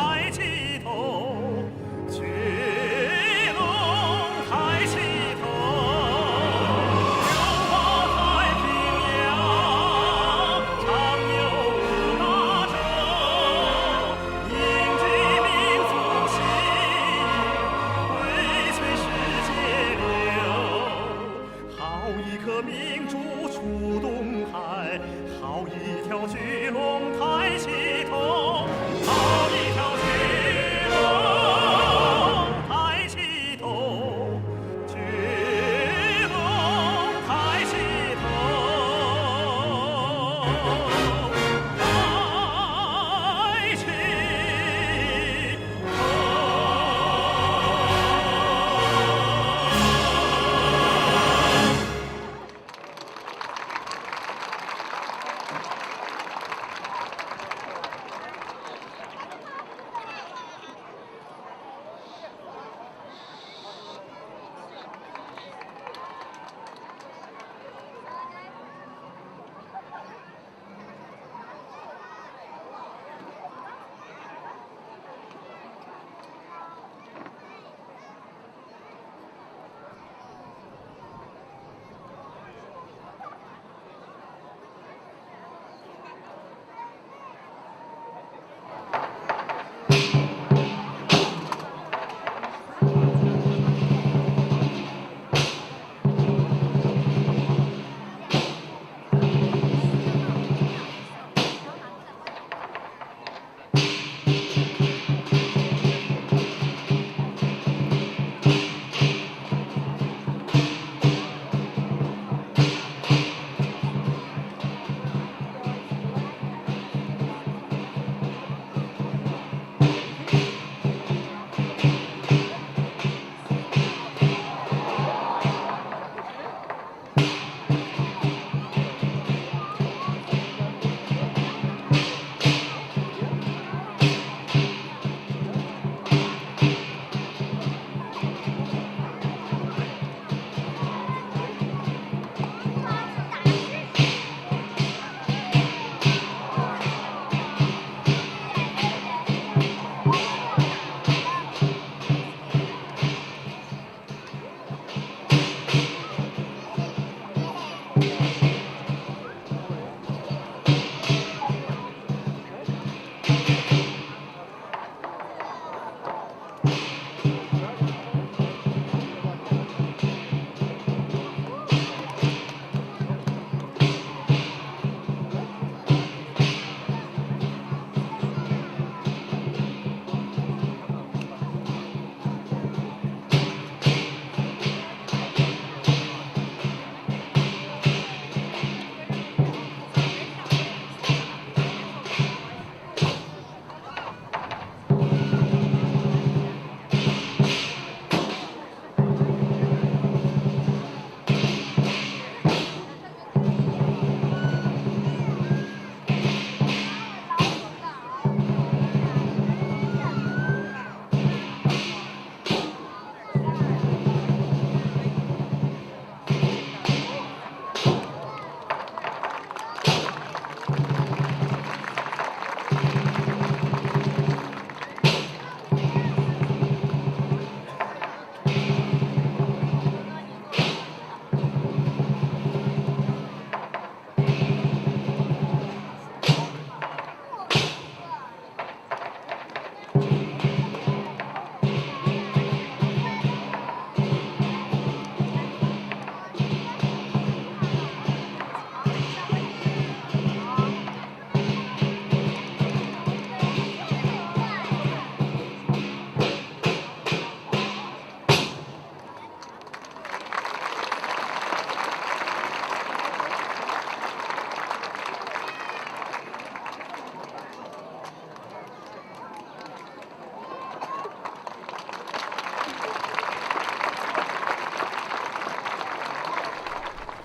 抬起头，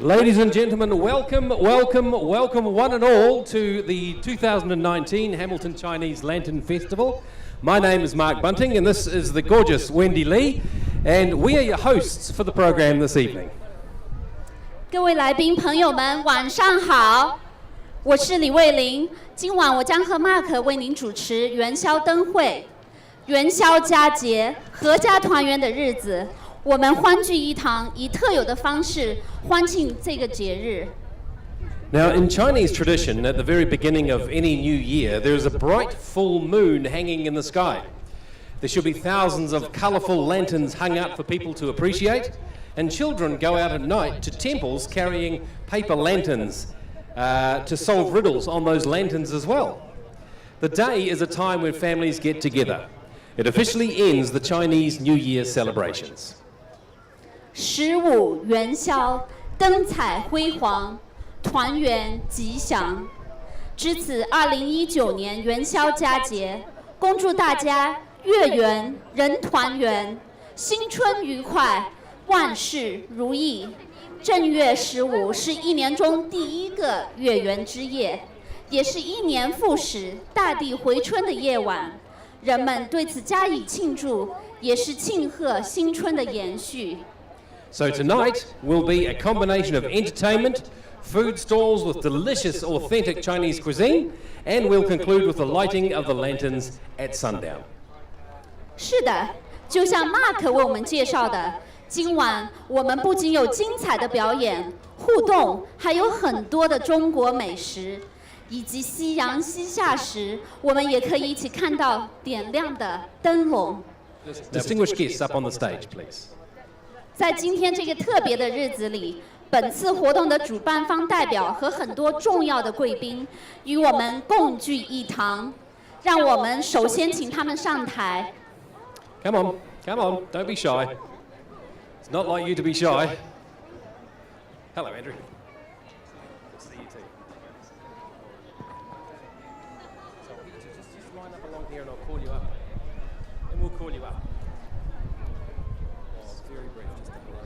Ladies and gentlemen, welcome one and all to the 2019 Hamilton Chinese Lantern Festival. My name is Mark Bunting and this is the gorgeous Wendy Lee, and we are your hosts for the program this evening. 各位来宾朋友们晚上好，我是李卫玲，今晚我将和 Mark 为您主持元宵灯会。元宵佳节，阖家团圆的日子，我们欢聚一堂，以特有的方式欢庆这个节日。Now, in Chinese tradition, at the very beginning of any new year, there is a bright full moon hanging in the sky. There should be thousands of colourful lanterns hung out for people to appreciate, and children go out at night to temples carrying paper lanterns to solve riddles on those lanterns as well. The day is a time when families get together. It officially ends the Chinese New Year celebrations. 15元宵，灯彩辉煌，团圆吉祥。值此2019年元宵佳节，恭祝大家月圆人团圆，新春愉快，万事如意。正月15是一年中第一个月圆之夜，也是一年复始、大地回春的夜晚。人们对此加以庆祝，也是庆贺新春的延续。So tonight will be a combination of entertainment, food stalls with delicious authentic Chinese cuisine, and we'll conclude with the lighting of the lanterns at sundown. 是的，就像 Mark 为我们介绍的，今晚我们不仅有精彩的表演、互动，还有很多的中国美食。以及夕阳西下时，我们也可以一起看到点亮的灯笼。Distinguished guests up on the stage, please. 在今天这个特别的日子里，本次活动的主办方代表和很多重要的贵宾与我们共聚一堂。让我们首先请他们上台。Come on, don't be shy. It's not like you to be shy. Hello, Andrew. Here and I'll call you up. And we'll call you up. Oh, very brief, just a hello.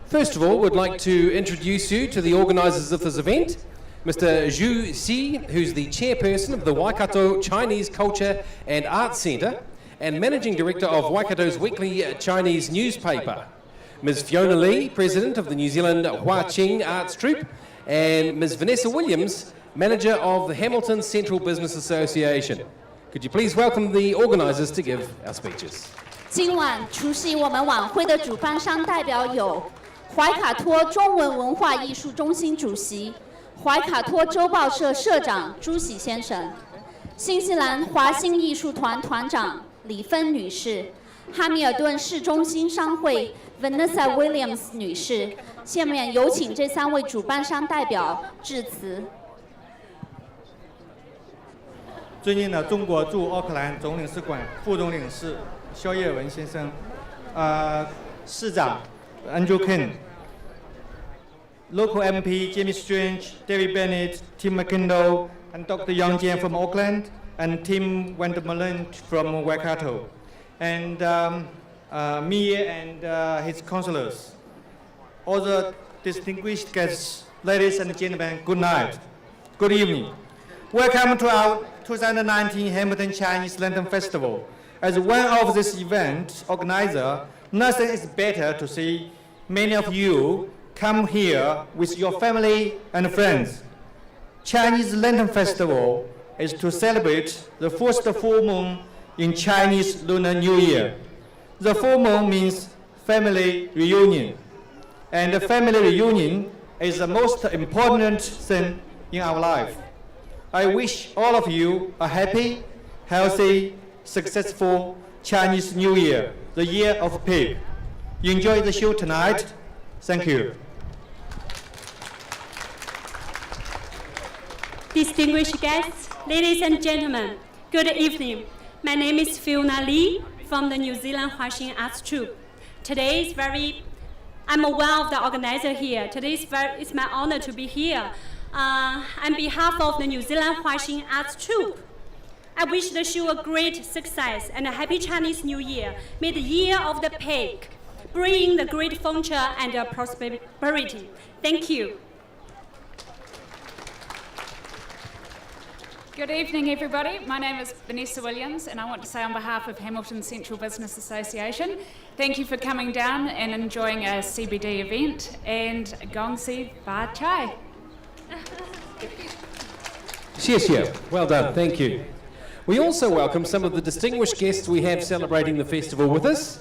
First of all, we'd like to introduce you to the organisers of this event. Mr. Zhu Xi, who's the chairperson of the Waikato Chinese Culture and Arts Centre and managing director of Waikato's weekly Chinese newspaper. Ms. Fiona Lee, President of the New Zealand Hua Ching Arts Troupe, and Ms. Vanessa Williams, Manager of the Hamilton Central Business Association. Could you please welcome the organisers to give our speeches? 今晚出席我们晚会的主办商代表有怀卡托中文文化艺术中心主席、怀卡托周报社社长朱喜先生，新西兰华新艺术团团长李芬女士，哈密尔顿市中心商会 Vanessa Williams 女士，下面有请这3位主办商代表致辞。尊敬的中国驻奥克兰总领事馆副总领事肖叶文先生，市长 Andrew King， local MP Jamie Strange, David Bennett, Tim McKindle, and Dr. Yang Jian from Auckland, and Tim Wendermullen from Waikato, and me and his councillors. All the distinguished guests, ladies and gentlemen, good night, good evening. Welcome to our 2019 Hamilton Chinese Lantern Festival. As one of this event organizer, nothing is better to see many of you come here with your family and friends. Chinese Lantern Festival is to celebrate the first full moon in Chinese Lunar New Year. The full moon means family reunion, and the family reunion is the most important thing in our life. I wish all of you a happy, healthy, successful Chinese New Year, the Year of Pig. Enjoy the show tonight. Thank you. Distinguished guests, ladies and gentlemen, good evening. My name is Fiona Lee from the New Zealand Hua Ching Arts Troupe. I'm one of the organizers here. Today it's my honor to be here. On behalf of the New Zealand Hua Ching Arts Troupe, I wish the show a great success and a happy Chinese New Year. May the year of the pig bring the great fortune and prosperity. Thank you. Good evening, everybody. My name is Vanessa Williams, and I want to say on behalf of Hamilton Central Business Association, thank you for coming down and enjoying a CBD event, and Gong Si Ba Chai. Xie. Well done, thank you. We also welcome some of the distinguished guests we have celebrating the festival with us.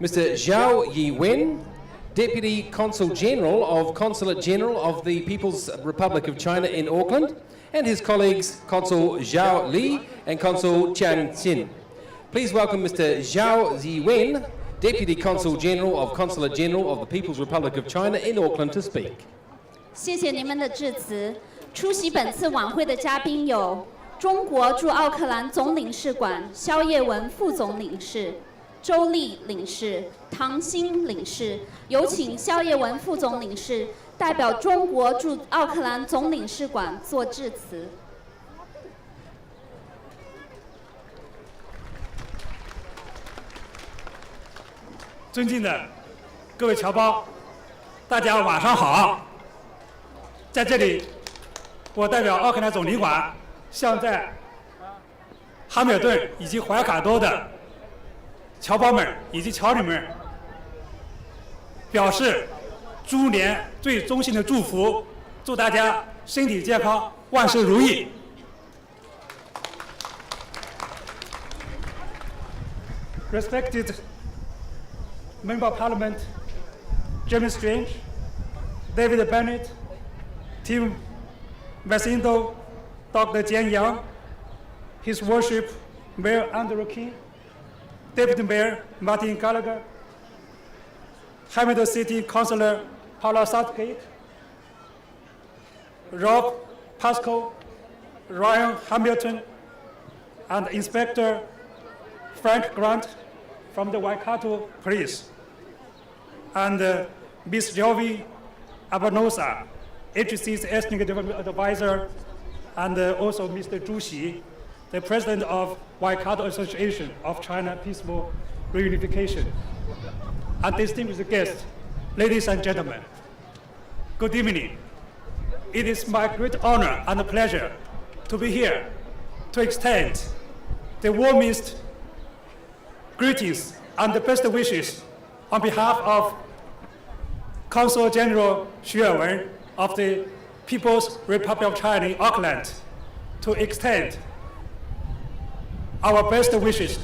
Mr. Zhao Yiwen, Deputy Consul General of Consulate General of the People's Republic of China in Auckland, and his colleagues Consul Zhao Li and Consul Jiang Xin. Please welcome Mr. Zhao Yiwen, Deputy Consul General of Consulate General of the People's Republic of China in Auckland to speak. 谢谢您们的致辞。出席本次晚会的嘉宾有中国驻奥克兰总领事馆肖叶文副总领事、周丽领事、唐鑫领事。有请肖叶文副总领事代表中国驻奥克兰总领事馆作致辞。尊敬的各位侨胞，大家晚上好。在这里，我代表奥克兰总领馆，向在哈密尔顿以及怀卡多的侨胞们以及侨女们表示猪年最衷心的祝福，祝大家身体健康，万事如意。Respected Member of Parliament, Jeremy Strange, David Bennett, Tim Vasindo, Dr. Jian Yang, His Worship Mayor Andrew King, Deputy Mayor Martin Gallagher, Hamilton City Councillor Paula Southgate, Rob Pascoe, Ryan Hamilton, and Inspector Frank Grant from the Waikato Police, and Ms. Jovi Abanosa, HC's Ethnic Development Advisor, and also Mr. Zhu Xi, the President of Waikato Association of China Peaceful Reunification. And distinguished guests, ladies and gentlemen, good evening. It is my great honor and pleasure to be here to extend the warmest greetings and the best wishes on behalf of Consul General Xu Yuwen of the People's Republic of China in Auckland, to extend our best wishes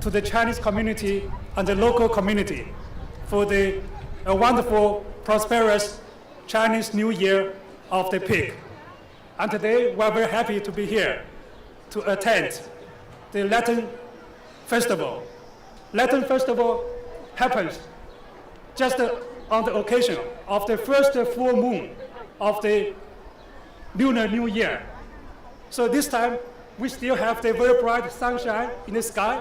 to the Chinese community and the local community for the wonderful, prosperous Chinese New Year of the pig. And today we're very happy to be here to attend the Lantern Festival. Lantern Festival happens just on the occasion of the first full moon of the Lunar New Year. So this time we still have the very bright sunshine in the sky.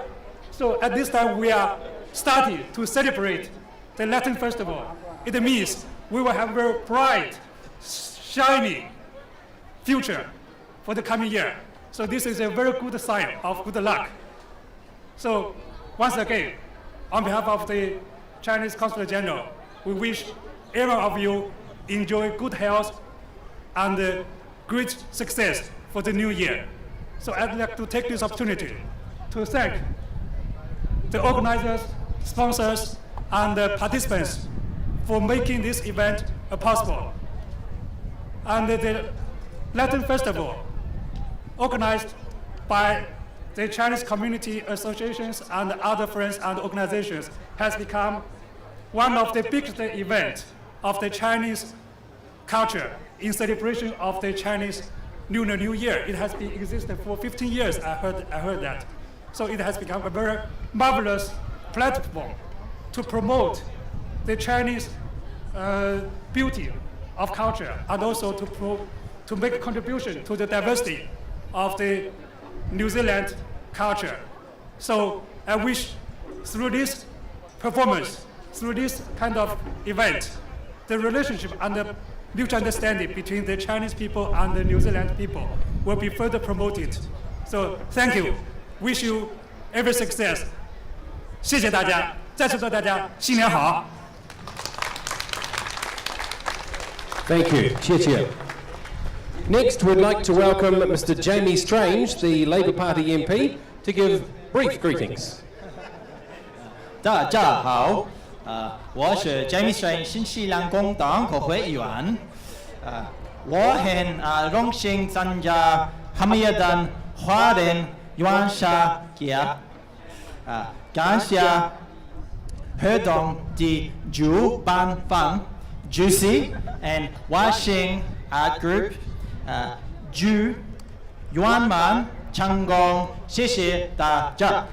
So at this time we are starting to celebrate the Lantern Festival. It means we will have a very bright, shining future for the coming year. So this is a very good sign of good luck. So once again, on behalf of the Chinese Consul General, we wish every one of you enjoy good health and great success for the new year. So I'd like to take this opportunity to thank the organizers, sponsors, and the participants for making this event possible. And the Lantern Festival, organized by the Chinese community associations and other friends and organizations, has become one of the biggest events of the Chinese culture in celebration of the Chinese Lunar New Year. It has been existed for 15 years, I heard that. So it has become a very marvelous platform to promote the Chinese beauty of culture, and also to make a contribution to the diversity of the New Zealand culture. So I wish through this performance, through this kind of event, the relationship and the mutual understanding between the Chinese people and the New Zealand people will be further promoted. So thank you. Wish you every success. 谢谢大家，再次祝大家新年好。 Thank you. Cheer, cheer. Next, we'd like to welcome Mr. Jamie Strange, the Labour Party MP, to give brief greetings. 大家好，我是 Jamie Strange 新西兰工党国会议员，我很荣幸参加哈密尔顿华人元宵节，感谢活动的主办方 Juicy and Washing Art Group， 祝圆满成功，谢谢大家。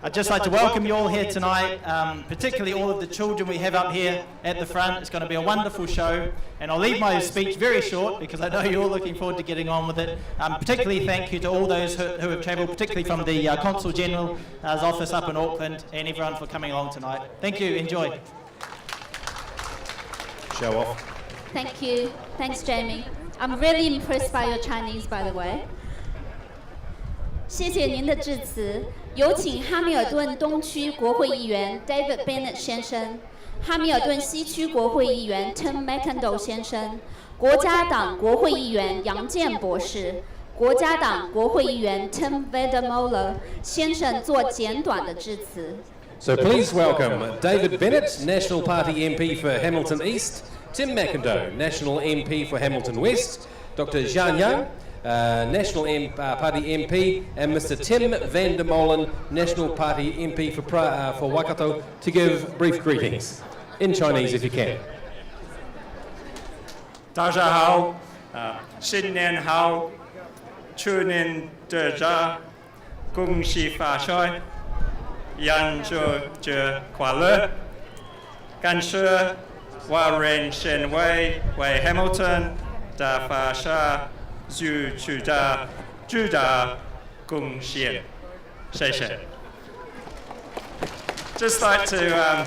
I'd just like to welcome you all here tonight, particularly all of the children we have up here at the front. It's going to be a wonderful show, and I'll leave my speech very short because I know you're all looking forward to getting on with it. Particularly thank you to all those who have travelled, particularly from the Consul General's office up in Auckland, and everyone for coming along tonight. Thank you, enjoy. Show off. Thank you. Thanks, Jamie. I'm really impressed by your Chinese, by the way. 谢谢您的致辞。有请哈密尔顿东区国会议员 David Bennett 先生，哈密尔顿西区国会议员 Tim McIndoe 先生，国家党国会议员杨健博士，国家党国会议员 Tim Vandermolen 先生做简短的致辞。So please welcome David Bennett, National Party MP for Hamilton East, Tim McIndoe, National MP for Hamilton West, Dr. Zhang Yang, National Party MP, and Mr. Tim Vandermolen, National Party MP for Waikato, to give brief greetings. In Chinese, if you can. 大家好，新年好，祝您大家恭喜发财，元宵节快乐！感谢华人协会为 Hamilton 的发射做出的巨大贡献，谢谢。Just like to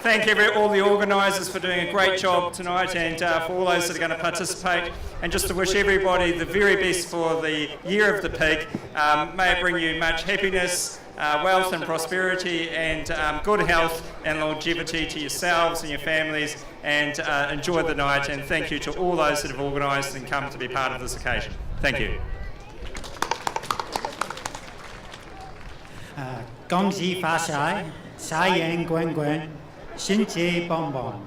thank all the organisers for doing a great job tonight, and for all those that are going to participate, and just to wish everybody the very best for the Year of the Pig. May it bring you much happiness, wealth and prosperity, and good health and longevity to yourselves and your families, and enjoy the night. And thank you to all those that have organised and come to be part of this occasion. Thank you. 恭喜发财，财源滚滚，身体棒棒。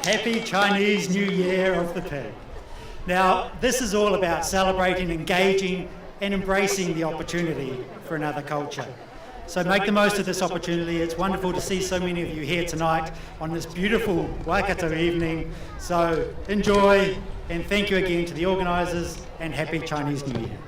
Happy Chinese New Year of the Pig. Now, this is all about celebrating, engaging, and embracing the opportunity for another culture. So make the most of this opportunity. It's wonderful to see so many of you here tonight on this beautiful Waikato evening. So enjoy, and thank you again to the organisers, and happy Chinese New Year.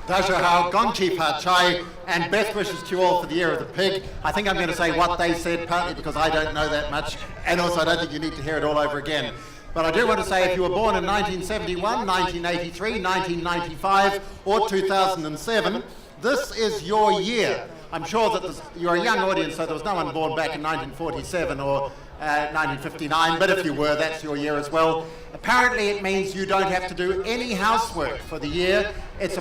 大家好，恭喜发财, and best wishes to you all for the Year of the Pig. I think I'm going to say what they said, partly because I don't know that much, and also I don't think you need to hear it all over again. But I do want to say, if you were born in 1971, 1983, 1995, or 2007, this is your year. I'm sure that you're a young audience, so there was no one born back in 1947 or 1959, but if you were, that's your year as well. Apparently it means you don't have to do any housework for the year. It's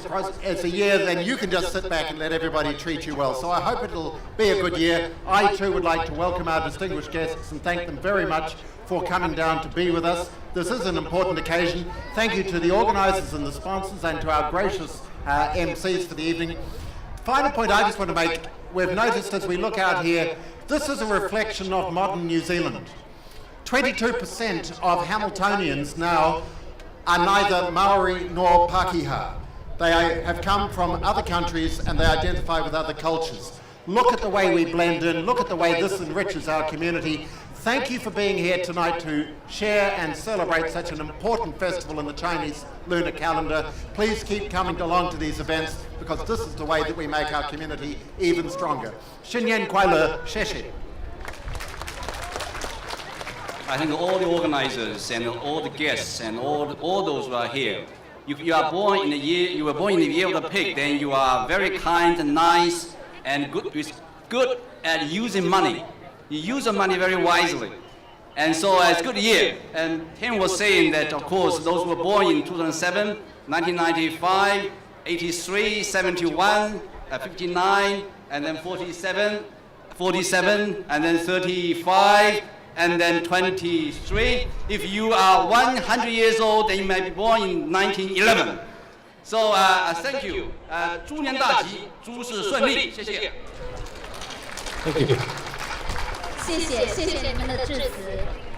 a year then you can just sit back and let everybody treat you well. So I hope it'll be a good year. I too would like to welcome our distinguished guests and thank them very much for coming down to be with us. This is an important occasion. Thank you to the organisers and the sponsors, and to our gracious MCs for the evening. Final point I just want to make, we've noticed as we look out here, this is a reflection of modern New Zealand. 22% of Hamiltonians now are neither Maori nor Pākehā. They have come from other countries and they identify with other cultures. Look at the way we blend in, look at the way this enriches our community. Thank you for being here tonight to share and celebrate such an important festival in the Chinese lunar calendar. Please keep coming along to these events, because this is the way that we make our community even stronger. Xin Yan Kuai Le, Xie Xie. I think all the organizers and all the guests and all those who are here, you were born in the year of the pig, then you are very kind and nice and good, with good at using money. You use the money very wisely. And so it's a good year. And Tim was saying that, of course, those who were born in 2007, 1995, 83, 71, 59, and then 47, and then 35, and then 23. If you are 100 years old, then you may be born in 1911. So thank you. 猪年大吉，诸事顺利，谢谢。Thank you. 谢谢你们的致辞。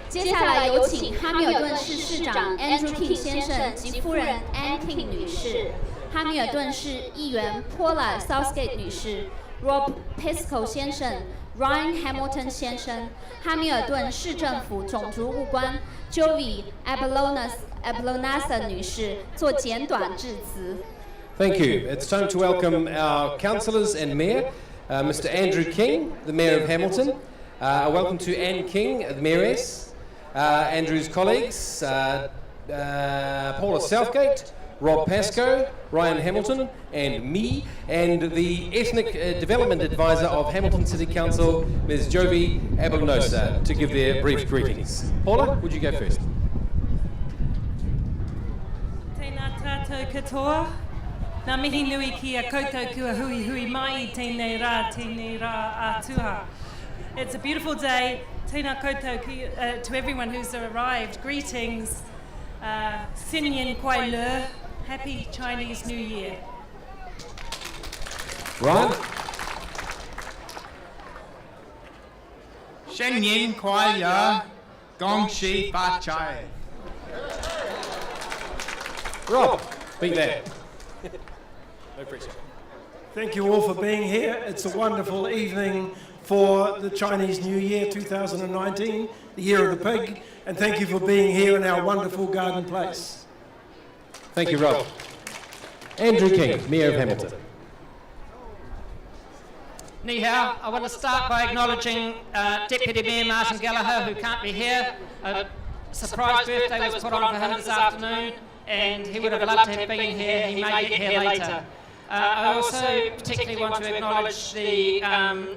接下来有请哈密尔顿市市长 Andrew King 先生及夫人 Ann King 女士，哈密尔顿市议员 Paula Southgate 女士 ，Rob Pesco 先生 ，Ryan Hamilton 先生，哈密尔顿市政府种族务官 Jovi Ablonasa 女士做简短致辞。Thank you. It's time to welcome our councillors and mayor, Mr. Andrew King, the mayor of Hamilton. Welcome to Ann King, the mayoress, Andrew's colleagues, Paula Southgate, Rob Pascoe, Ryan Hamilton, and me, and the Ethnic Development Advisor of Hamilton City Council, Ms. Jovi Ablonasa, to give their brief greetings. Paula, would you go first? Tēnā tātou katoa. Nā mihi nui ki a koutou kua hui hui mai tēnei rā ātuha. It's a beautiful day. Tēnā koutou to everyone who's arrived. Greetings. Sinyan Kuai Le. Happy Chinese New Year. Ryan? Shenyin Kuai Le, Gong Shi Fa Chai. Rob, beat that. No pressure. Thank you all for being here. It's a wonderful evening for the Chinese New Year 2019, the Year of the Pig, and thank you for being here in our wonderful garden place. Thank you, Rob. Andrew King, Mayor of Hamilton. Ni hao, I want to start by acknowledging Deputy Mayor Martin Gallagher, who can't be here. A surprise birthday was put on for him this afternoon, and he would have loved to have been here. He may get here later. I also particularly want to acknowledge the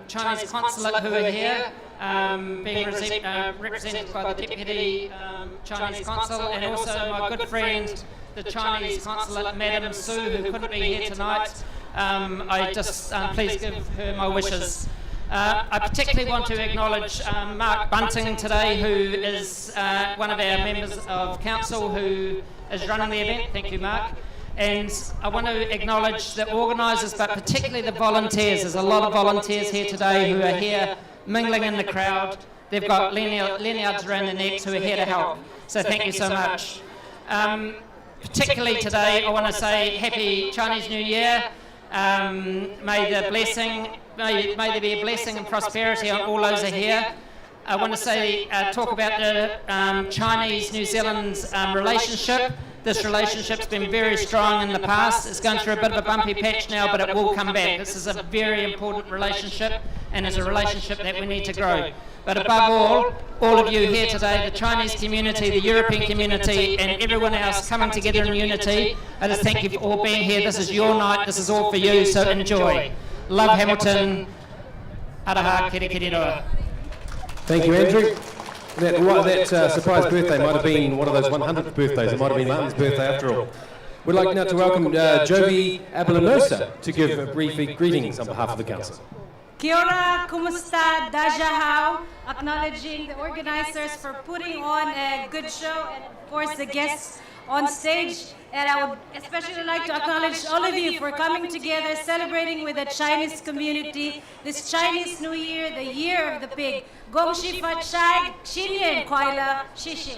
Chinese consulate who are here, being represented by the Deputy Chinese Consul, and also my good friend, the Chinese Consulate, Madam Su, who couldn't be here tonight. I just please give her my wishes. I particularly want to acknowledge Mark Bunting today, who is one of our members of council who is running the event. Thank you, Mark. And I want to acknowledge the organisers, but particularly the volunteers. There's a lot of volunteers here today who are here mingling in the crowd. They've got lanyards around their necks who are here to help. So thank you so much. Particularly today, I want to say Happy Chinese New Year. May there be a blessing and prosperity on all those who are here. I want to say, talk about the Chinese-New Zealand relationship. This relationship's been very strong in the past. It's going through a bit of a bumpy patch now, but it will come back. This is a very important relationship, and it's a relationship that we need to grow. But above all of you here today, the Chinese community, the European community, and everyone else coming together in unity, I just thank you for all being here. This is your night. This is all for you, so enjoy. Love Hamilton. Araha kiri kiri roa. Thank you, Andrew. That surprise birthday might have been one of those 100th birthdays. It might have been Martin's birthday after all. We'd like now to welcome Jovi Ablonasa to give brief greetings on behalf of the council. Kia ora, kumusta, dajahau, acknowledging the organisers for putting on a good show and of course the guests on stage. And I would especially like to acknowledge all of you for coming together, celebrating with the Chinese community this Chinese New Year, the Year of the Pig. Gong Shi Fa Chai, Xinyan Kuai Le, Xie xie.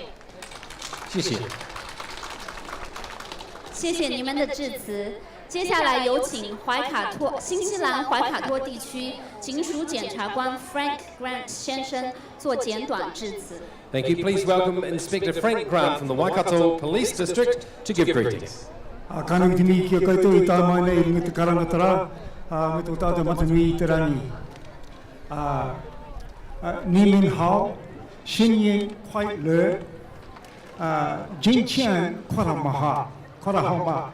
谢谢你们的致辞。接下来有请新西兰怀卡托地区警署检察官 Frank Grant 先生做简短致辞。Thank you. Please welcome Inspector Frank Grant from the Waikato Police District to give greetings. Kanutini kia koutou I tā mai nei me te karangatara, me tō tātou matanui I te rangi. Ni min hao, Xinyan Kuai Le, Jing Qian Kora Maha, Kora Hao Ma.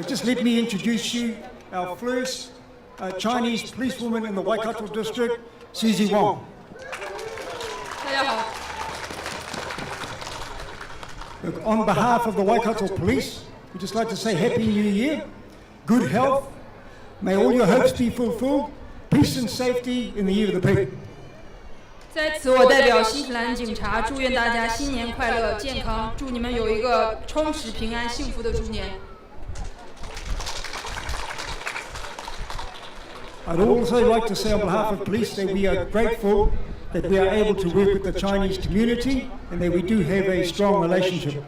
Just let me introduce you our first Chinese policewoman in the Waikato district, Susie Wong. 大家好。 Look, on behalf of the Waikato Police, we'd just like to say Happy New Year, good health, may all your hopes be fulfilled, peace and safety in the year of the pig. 在此，我代表新西兰警察祝愿大家新年快乐、健康，祝你们有一个充实、平安、幸福的猪年。 I'd also like to say on behalf of police that we are grateful that we are able to work with the Chinese community and that we do have a strong relationship.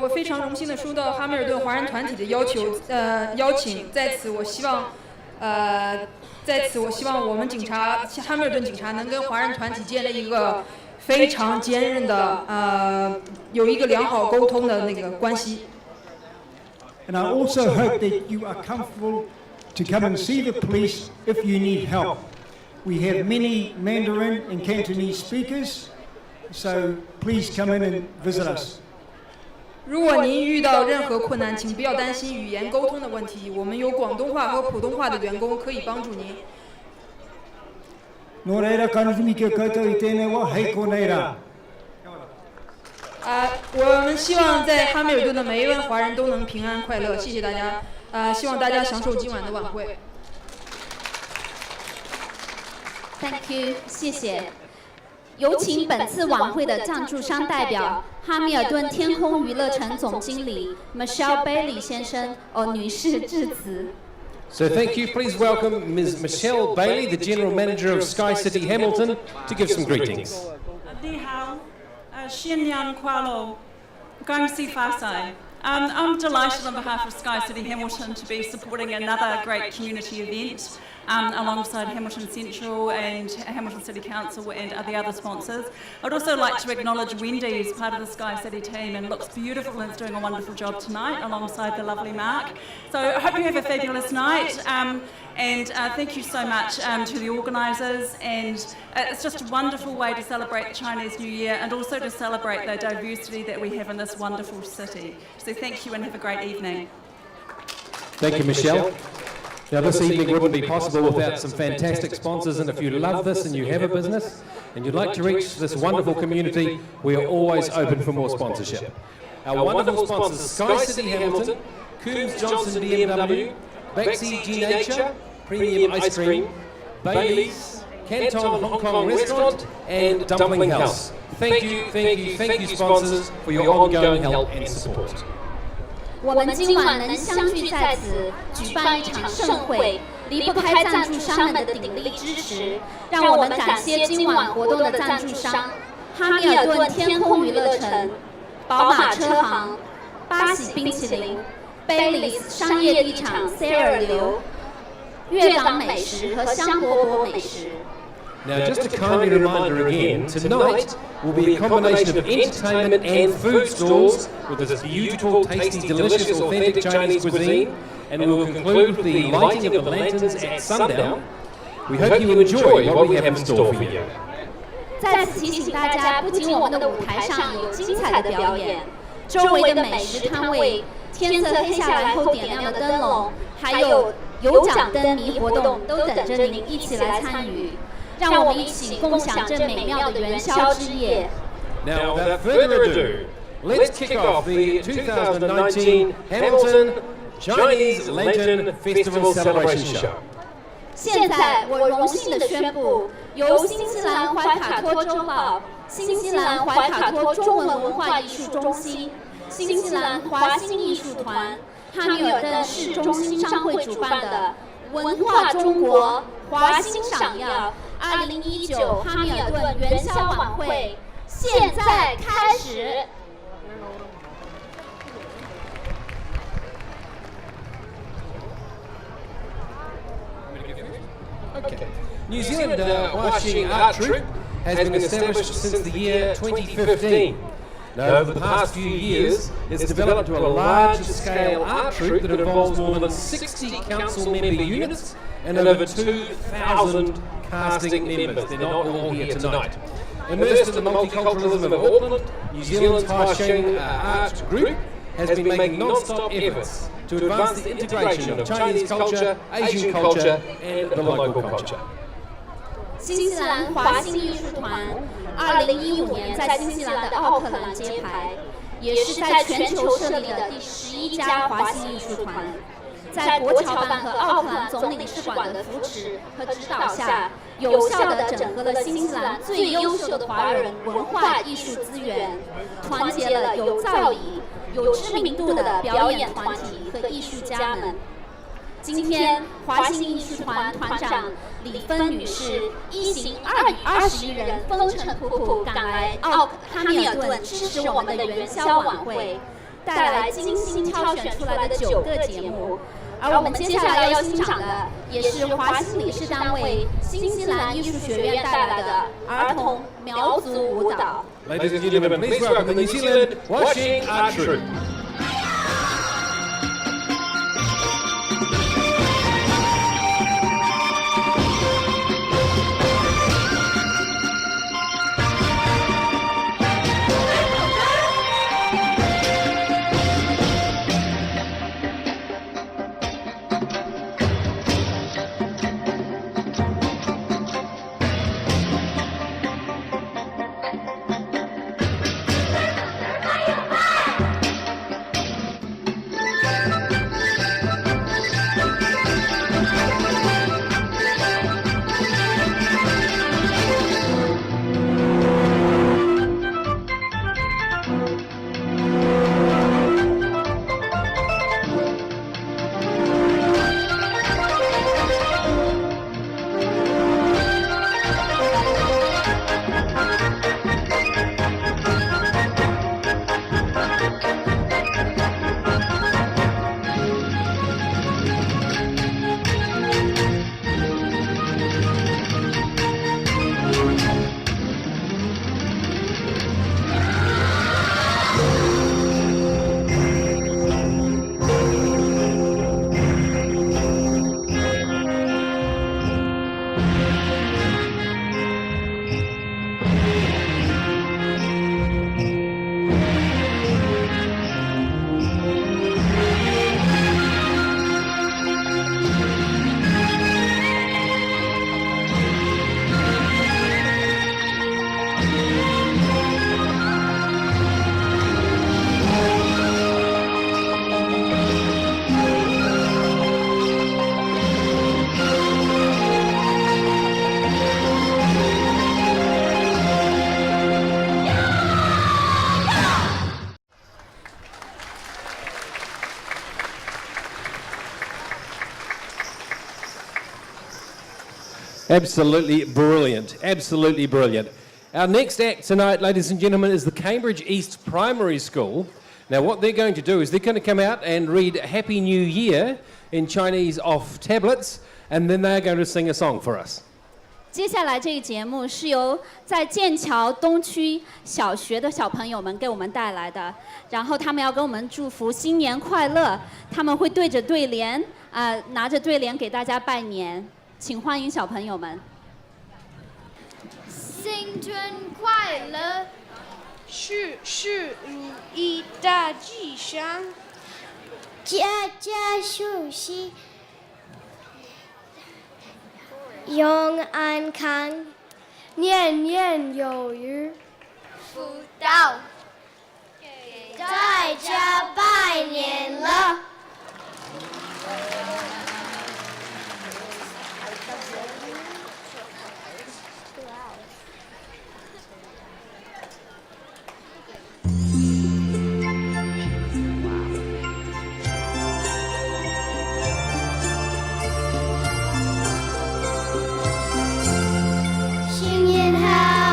我非常荣幸地收到哈密尔顿华人团体的邀请，在此我希望我们哈密尔顿警察能跟华人团体建立一个非常坚韧的有一个良好沟通的那个关系。 And I also hope that you are comfortable to come and see the police if you need help. We have many Mandarin and Cantonese speakers, so please come in and visit us. 如果您遇到任何困难，请不要担心语言沟通的问题，我们有广东话和普通话的员工可以帮助您。 Nō reira, kanurumi kia koutou I tēnei wā, hei kōnei rā. 我们希望在哈密尔顿的每一位华人都能平安快乐，谢谢大家。希望大家享受今晚的晚会。 Thank you， 谢谢。有请本次晚会的赞助商代表哈密尔顿天空娱乐城总经理 Michelle Bailey 先生女士致辞。 So thank you. Please welcome Ms. Michelle Bailey, the General Manager of Sky City Hamilton, to give some greetings. 你好，新年快乐，恭喜发财。I'm delighted on behalf of Sky City Hamilton to be supporting another great community event alongside Hamilton Central and Hamilton City Council and the other sponsors. I'd also like to acknowledge Wendy as part of the Sky City team and looks beautiful and is doing a wonderful job tonight alongside the lovely Mark. So I hope you have a fabulous night. And thank you so much to the organisers, and it's just a wonderful way to celebrate the Chinese New Year and also to celebrate the diversity that we have in this wonderful city. So thank you and have a great evening. Thank you, Michelle. Now this evening wouldn't be possible without some fantastic sponsors, and if you love this and you have a business and you'd like to reach this wonderful community, we are always open for more sponsorship. Our wonderful sponsors: Sky City Hamilton, Coombs Johnson BMW, Baxi G Nature, Premium Ice Cream, Bailey's, Canton Hong Kong Restaurant, and Dumpling House. Thank you, sponsors, for your ongoing help and support. 我们今晚能相聚在此，举办一场盛会，离不开赞助商们的鼎力支持。让我们感谢今晚活动的赞助商：哈密尔顿天空娱乐城、宝马车行、八喜冰淇淋、Bailey's 商业地产 Sarah 流、粤港美食和香饽饽美食。 Now, just a kindly reminder again, tonight will be a combination of entertainment and food stalls with this beautiful, tasty, delicious, authentic Chinese cuisine, and we will conclude with the lighting of the lanterns at sundown. We hope you enjoy what we have in store for you. 在此提醒大家，不仅我们的舞台上有精彩的表演，周围的美食摊位、天色黑下来后点亮的灯笼，还有有奖灯谜活动，都等着您一起来参与。 让我们一起共享这美妙的元宵之夜。 Now, without further ado, let's kick off the 2019 Hamilton Chinese Lantern Festival Celebration Show. 现在，我荣幸地宣布，由新西兰怀卡托州报、新西兰怀卡托中文文化艺术中心、新西兰华新艺术团、哈密尔顿市中心商会主办的“文化中国华新赏耀2019哈密尔顿元宵晚会”现在开始。 Okay. New Zealand Hua Xing Art Troupe has been established since the year 2015. Now, over the past few years, it's developed into a large-scale art troupe that involves more than 60 council member units and over 2,000 casting members. They're not all here tonight. Immersed in the multiculturalism of Auckland, New Zealand's Hua Xing Art Group has been making non-stop efforts to advance the integration of Chinese culture, Asian culture, and the local culture. 新西兰华新艺术团2015年在新西兰的奥克兰揭牌，也是在全球设立的第11家华新艺术团。在国侨办和奥克兰总领事馆的扶持和指导下，有效地整合了新西兰最优秀的华人文化艺术资源，团结了有造诣、有知名度的表演团体和艺术家们。今天，华新艺术团团长李芬女士一行21人风尘仆仆赶来哈密尔顿支持我们的元宵晚会，带来精心挑选出来的9个节目。而我们接下来要欣赏的，也是华新理事单位新西兰艺术学院带来的儿童苗族舞蹈。Ladies and gentlemen, please welcome the New Zealand Washing Art Troupe. Absolutely brilliant, absolutely brilliant. Our next act tonight, ladies and gentlemen, is the Cambridge East Primary School. Now what they're going to do is they're going to come out and read Happy New Year in Chinese off tablets, and then they're going to sing a song for us. 接下来这个节目是由在剑桥东区小学的小朋友们给我们带来的，然后他们要跟我们祝福新年快乐，他们会对着对联，拿着对联给大家拜年，请欢迎小朋友们。新春快乐，事事如意大吉祥，家家休息。永安康，年年有余，福到，给大家拜年了。新年好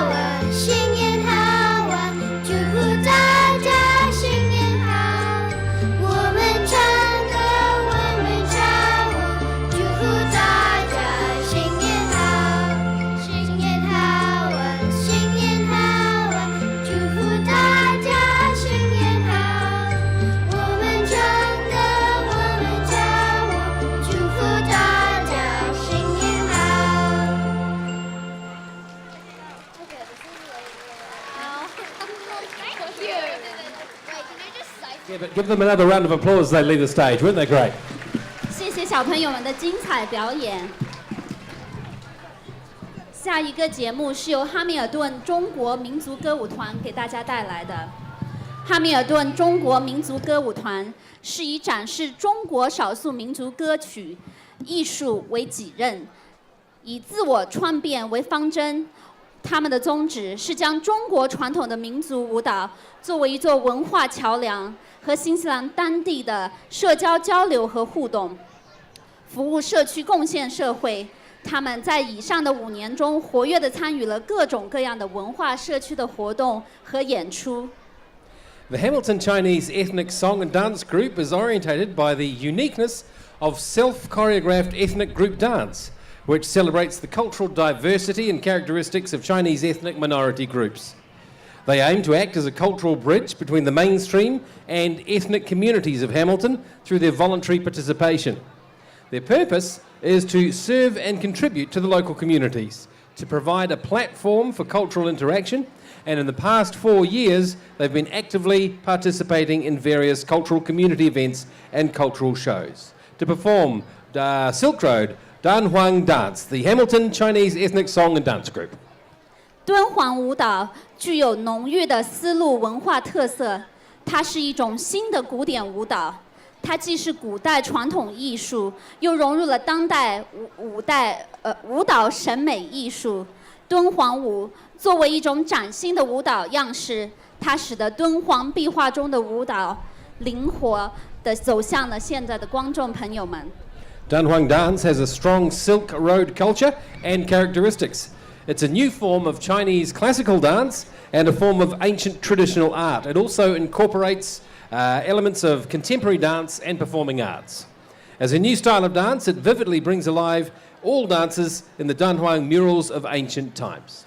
啊，新年好啊，祝福 Yeah, but give them another round of applause as they leave the stage. Weren't they great? 谢谢小朋友们的精彩表演。下一个节目是由哈密尔顿中国民族歌舞团给大家带来的。哈密尔顿中国民族歌舞团是以展示中国少数民族歌曲艺术为己任，以自我创变为方针。他们的宗旨是将中国传统的民族舞蹈作为一座文化桥梁，和新西兰当地的社交交流和互动，服务社区，贡献社会。他们在以上的5年中，活跃地参与了各种各样的文化社区的活动和演出。The Hamilton Chinese Ethnic Song and Dance Group is orientated by the uniqueness of self-choreographed ethnic group dance, which celebrates the cultural diversity and characteristics of Chinese ethnic minority groups. They aim to act as a cultural bridge between the mainstream and ethnic communities of Hamilton through their voluntary participation. Their purpose is to serve and contribute to the local communities, to provide a platform for cultural interaction, and in the past 4 years, they've been actively participating in various cultural community events and cultural shows. To perform Silk Road Danhuang Dance, the Hamilton Chinese Ethnic Song and Dance Group. 敦煌舞蹈具有浓郁的丝路文化特色，它是一种新的古典舞蹈。它既是古代传统艺术，又融入了当代舞蹈审美艺术。敦煌舞作为一种崭新的舞蹈样式，它使得敦煌壁画中的舞蹈灵活地走向了现在的观众朋友们。Danhuang dance has a strong Silk Road culture and characteristics. It's a new form of Chinese classical dance and a form of ancient traditional art. It also incorporates elements of contemporary dance and performing arts. As a new style of dance, it vividly brings alive all dances in the Danhuang murals of ancient times.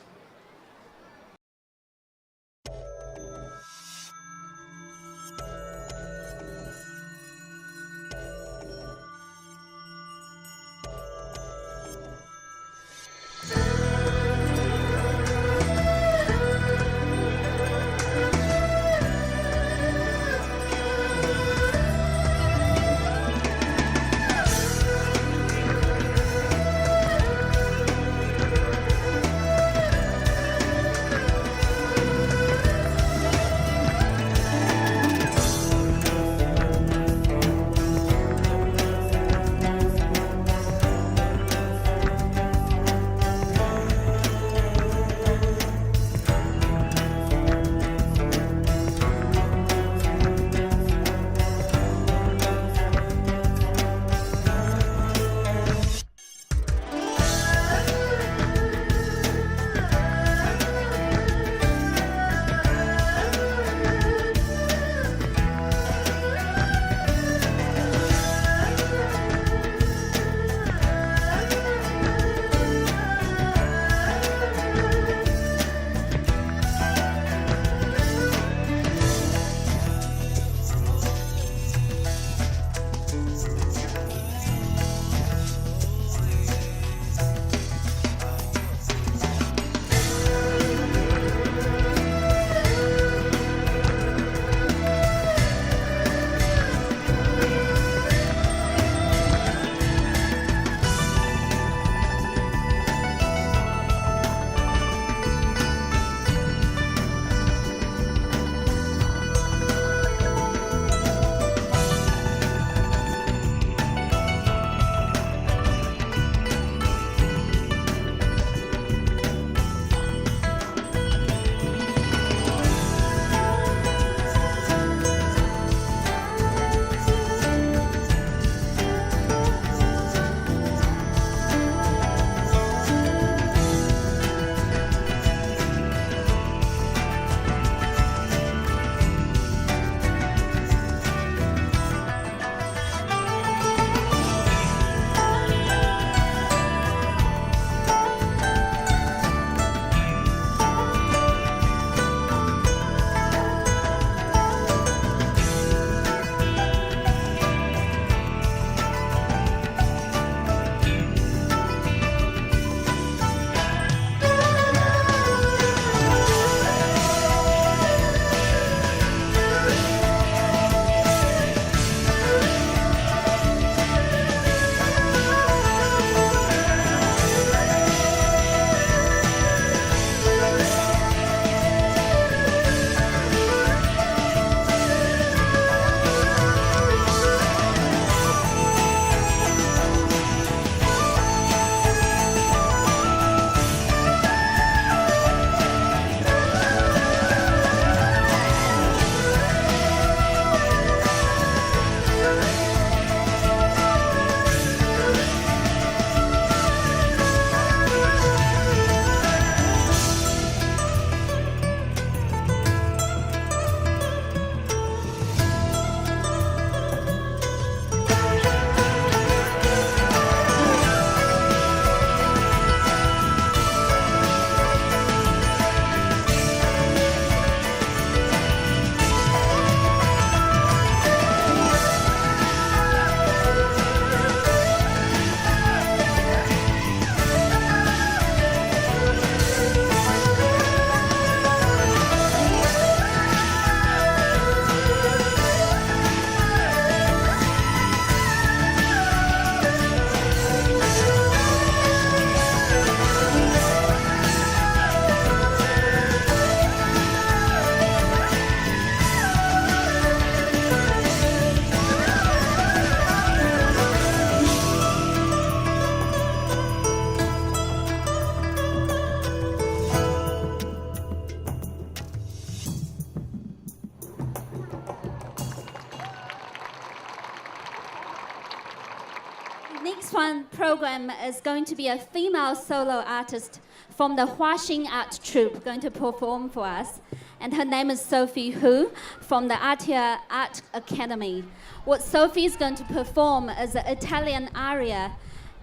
next one program is going to be a female solo artist from the Huaxing Art Troupe going to perform for us. And her name is Sophie Hu from the Artia Art Academy. What Sophie is going to perform is an Italian aria.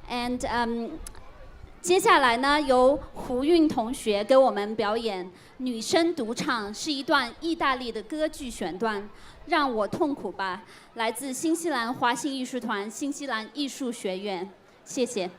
And 接下来呢，由胡韵同学给我们表演女生独唱，是一段意大利的歌剧选段，《让我痛苦吧》，来自新西兰华信艺术团新西兰艺术学院。谢谢。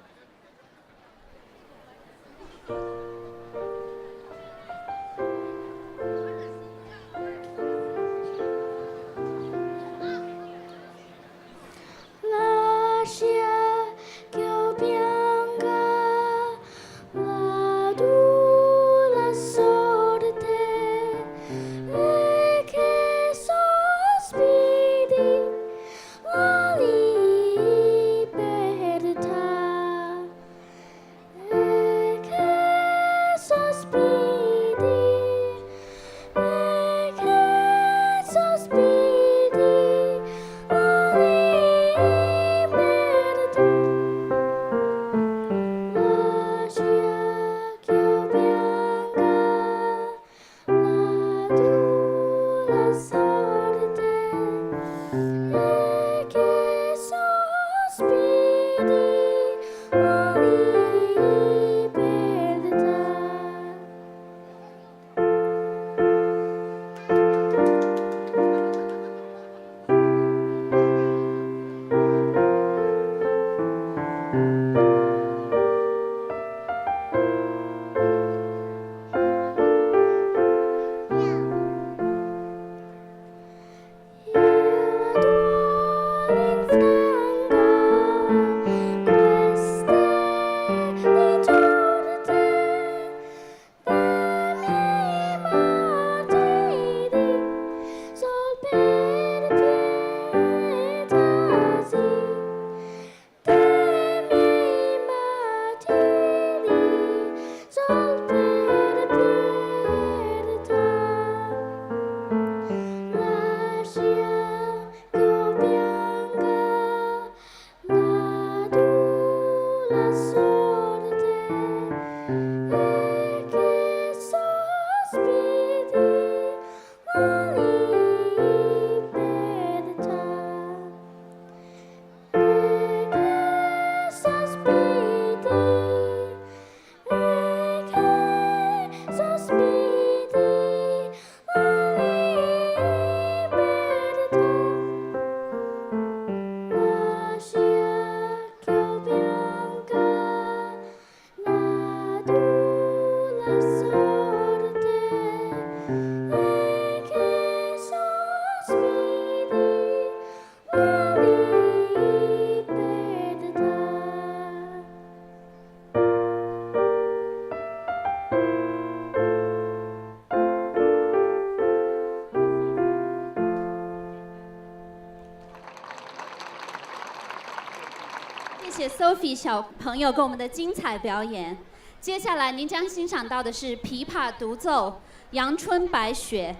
谢谢 Sophie 小朋友给我们的精彩表演。接下来您将欣赏到的是琵琶独奏《阳春白雪》。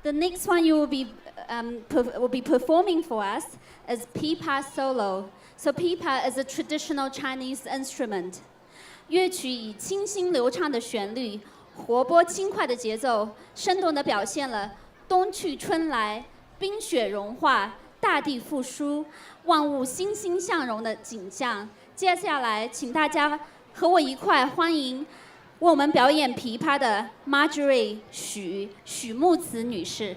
The next one you will be performing for us is pipa solo. So pipa is a traditional Chinese instrument. 乐曲以清新流畅的旋律、活泼轻快的节奏，生动地表现了冬去春来、冰雪融化、大地复苏、万物欣欣向荣的景象。接下来，请大家和我一块欢迎为我们表演琵琶的 Marjorie 许木慈女士。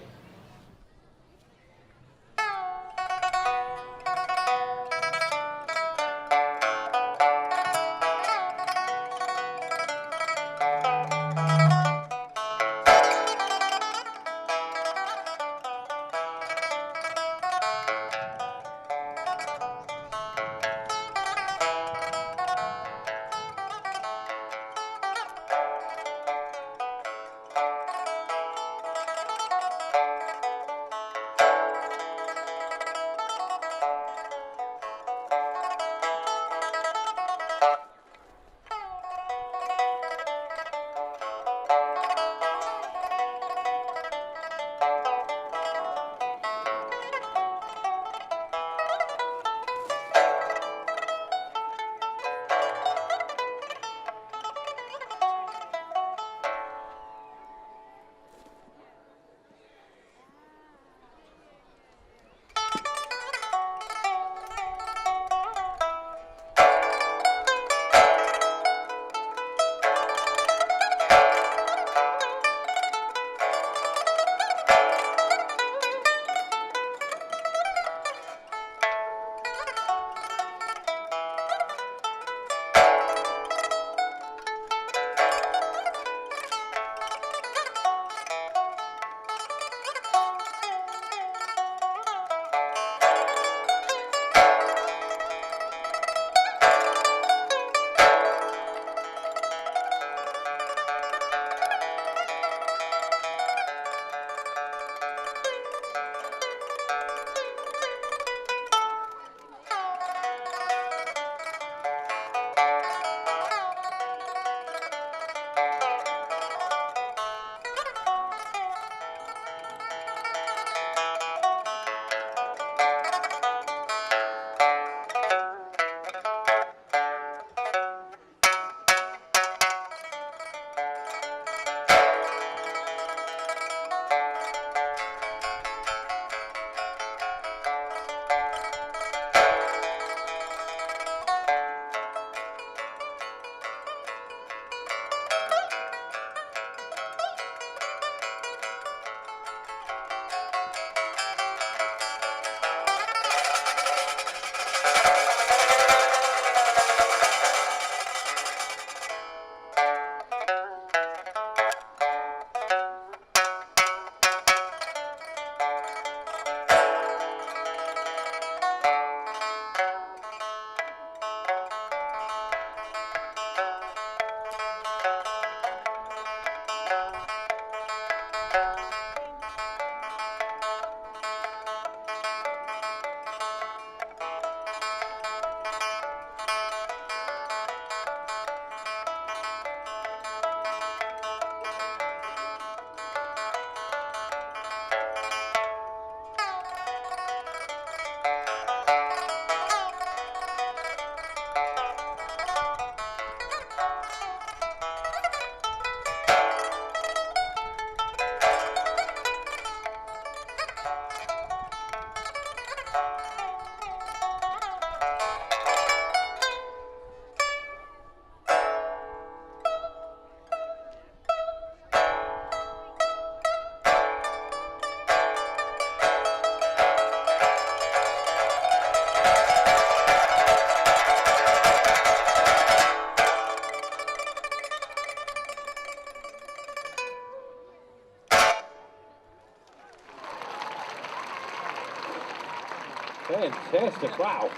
Fantastic, wow.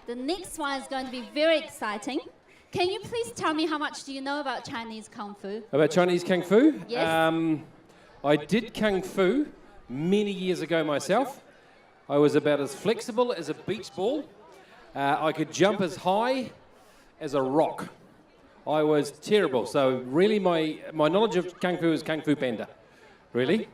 The next one is going to be very exciting. Can you please tell me how much do you know about Chinese Kung Fu? About Chinese Kung Fu? Yes. I did Kung Fu many years ago myself. I was about as flexible as a beach ball. I could jump as high as a rock. I was terrible. So really my knowledge of Kung Fu is Kung Fu Panda. Really?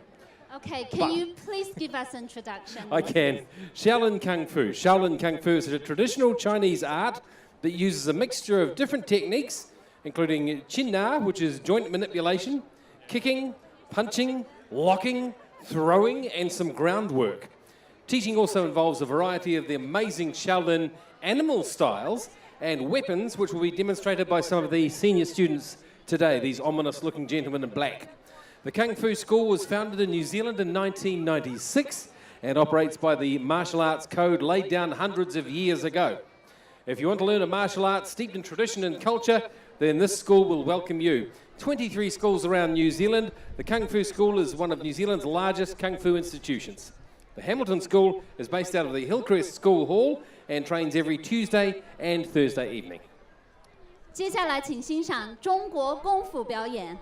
Okay, can you please give us an introduction? I can. Shaolin Kung Fu. Shaolin Kung Fu is a traditional Chinese art that uses a mixture of different techniques, including Chin Na, which is joint manipulation, kicking, punching, locking, throwing, and some groundwork. Teaching also involves a variety of the amazing Shaolin animal styles and weapons, which will be demonstrated by some of the senior students today, these ominous-looking gentlemen in black. The Kung Fu School was founded in New Zealand in 1996 and operates by the martial arts code laid down hundreds of years ago. If you want to learn a martial art steeped in tradition and culture, then this school will welcome you. 23 schools around New Zealand. The Kung Fu School is one of New Zealand's largest Kung Fu institutions. The Hamilton School is based out of the Hillcrest School Hall and trains every Tuesday and Thursday evening. 接下来请欣赏中国功夫表演。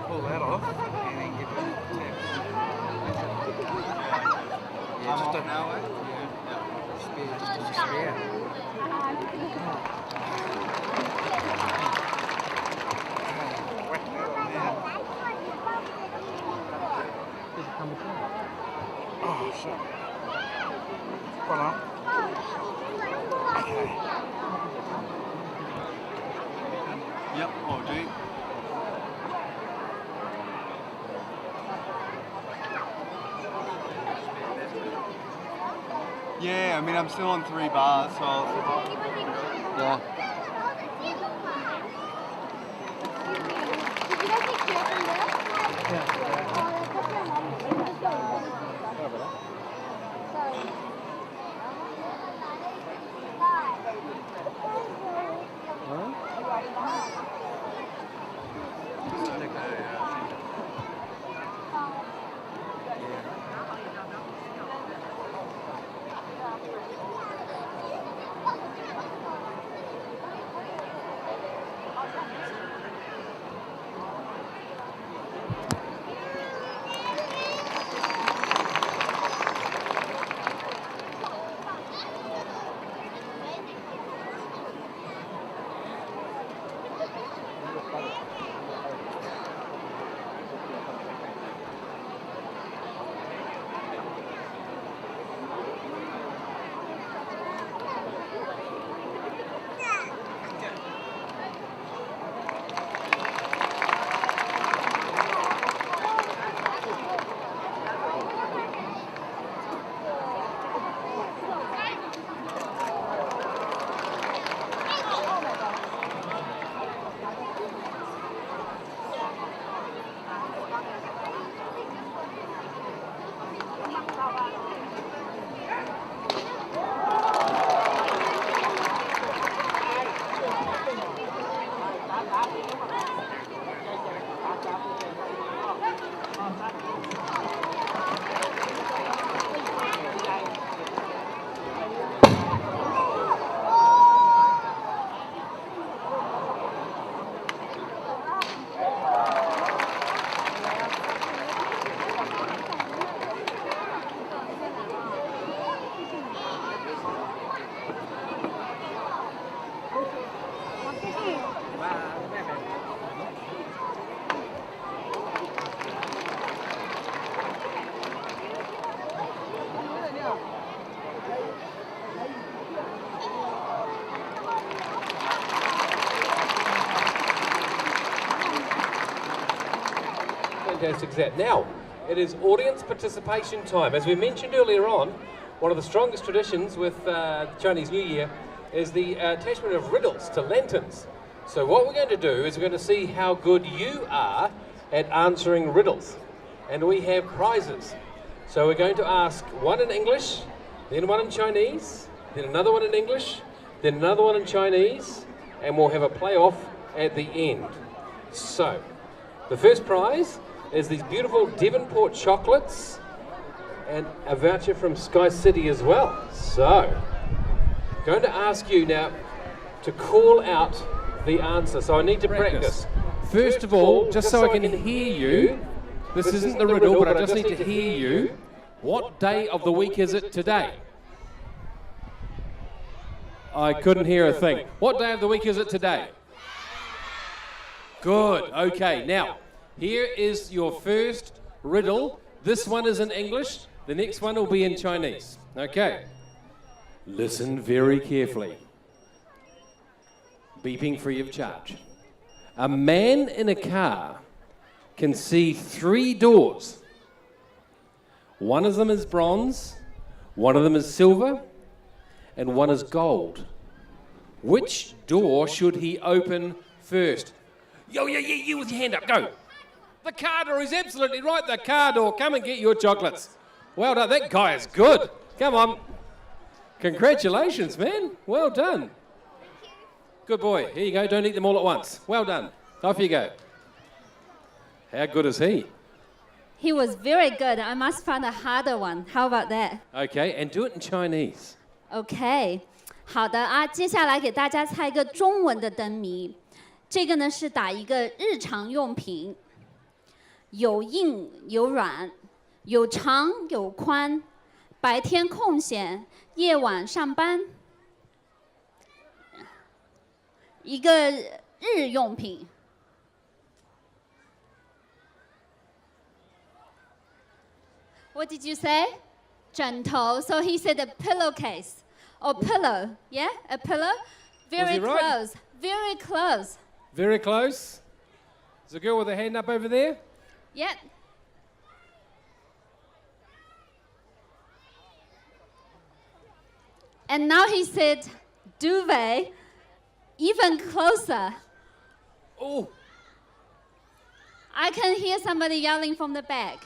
Pull that off and then give it a tap. Yeah, just a now, yeah. Just a spare. Whack that on there. Oh, shit. Hold on. Okay. Yep, oh, dude. Yeah, I mean, I'm still on 3 bars, so yeah. fantastic zap. Now, it is audience participation time. As we mentioned earlier on, one of the strongest traditions with Chinese New Year is the attachment of riddles to lanterns. So what we're going to do is we're going to see how good you are at answering riddles. And we have prizes. So we're going to ask one in English, then one in Chinese, then another one in English, then another one in Chinese, and we'll have a play-off at the end. So, the first prize is these beautiful Devonport chocolates and a voucher from Sky City as well. So, I'm going to ask you now to call out the answer. So I need to practice. First of all, just so I can hear you, this isn't the riddle, but I just need to hear you. What day of the week is it today? I couldn't hear a thing. What day of the week is it today? Good. Okay, now, here is your first riddle. This one is in English. The next one will be in Chinese. Okay. Listen very carefully. Beeping free of charge. A man in a car can see 3 doors. One of them is bronze, one of them is silver, and one is gold. Which door should he open first? Yo, you with your hand up, go. The car door is absolutely right, the car door. Come and get your chocolates. Well done, that guy is good. Come on. Congratulations, man. Well done. Good boy. Here you go, don't eat them all at once. Well done. Off you go. How good is he? He was very good. I must find a harder one. How about that? Okay, and do it in Chinese. OK， 好的啊，接下来给大家猜一个中文的灯谜。这个呢是打一个日常用品，有硬有软，有长有宽，白天空闲，夜晚上班。一个日用品。What did you say? 枕头. So he said a pillowcase or pillow. Yeah, a pillow. Very close. Very close. Very close. There's a girl with her hand up over there. Yep. And now he said duvet. Even closer. Oh. I can hear somebody yelling from the back.